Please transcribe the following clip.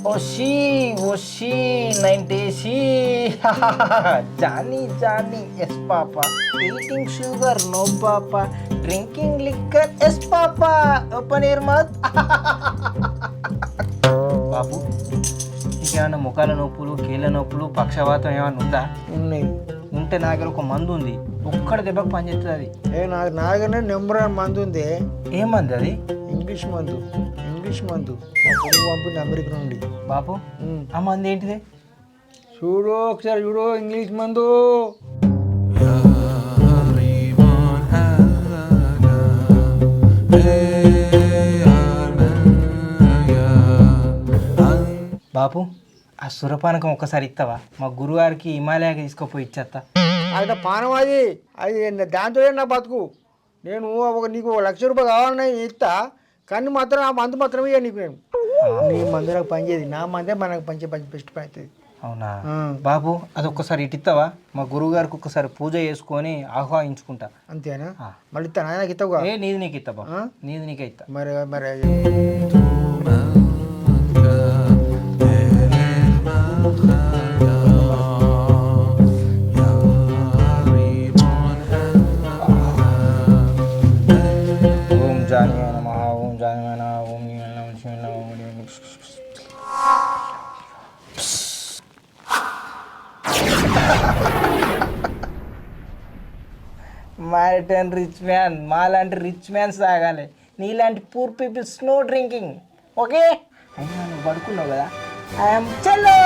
ఓషి ఓషి 90 Johnny Johnny yes papa eating sugar no papa drinking liquor yes papa open your mouth బాబు ఇంకేమన్నా ముఖాల నొప్పులు కీళ్ళ నొప్పులు పక్షవాతం ఏమన్నా ఉందా? ఉన్నాయి. ఉంటే నా దగ్గర ఒక మందు ఉంది, ఒక్కడ దెబ్బకు పనిచేస్తుంది అది. నా దగ్గర నెంబర్ మందు ఉంది. ఏం మందు అది? ఇంగ్లీష్ మందు మా కొడుకు పంపింది అమెరికా నుండి. బాబు ఆ మందు ఏంటిది? చూడు ఒకసారి చూడు ఇంగ్లీష్ మందు. బాపు ఆ సురపానకం ఒక్కసారి ఇస్తావా? మా గురువారికి హిమాలయాకి తీసుకుపోయి ఇచ్చేస్తా. అది పానం అది దాంతో నా బతుకు. నేను నీకు ₹1,00,000 కావాలని ఇస్తా, కానీ మాత్రం ఆ మందు మాత్రమే ఇక నీకు. నేను నీ మందు నాకు పనిచేది, నా మందే మనకు బెస్ట్ పని అవుతుంది. అవునా బాబు, అది ఒక్కసారి ఇటు ఇస్తావా? మా గురువు గారికి ఒక్కసారి పూజ చేసుకొని ఆహ్వానించుకుంటా. అంతేనా? మళ్ళీ ఇస్తా నాకు ఇస్తావుగా? నీది నీకు ఇస్తా బాబు, నీది నీకే ఇస్తా. మరి ఓం జాని నమః ఓం జాని నమః ఓం మారిటన్ రిచ్ మ్యాన్, మాలాంటి రిచ్ మ్యాన్స్ తాగాలి, నీలాంటి poor peoples no drinking. Okay అయినా నువ్వు పడుకున్నావు కదా, ఐఎమ్ చలో.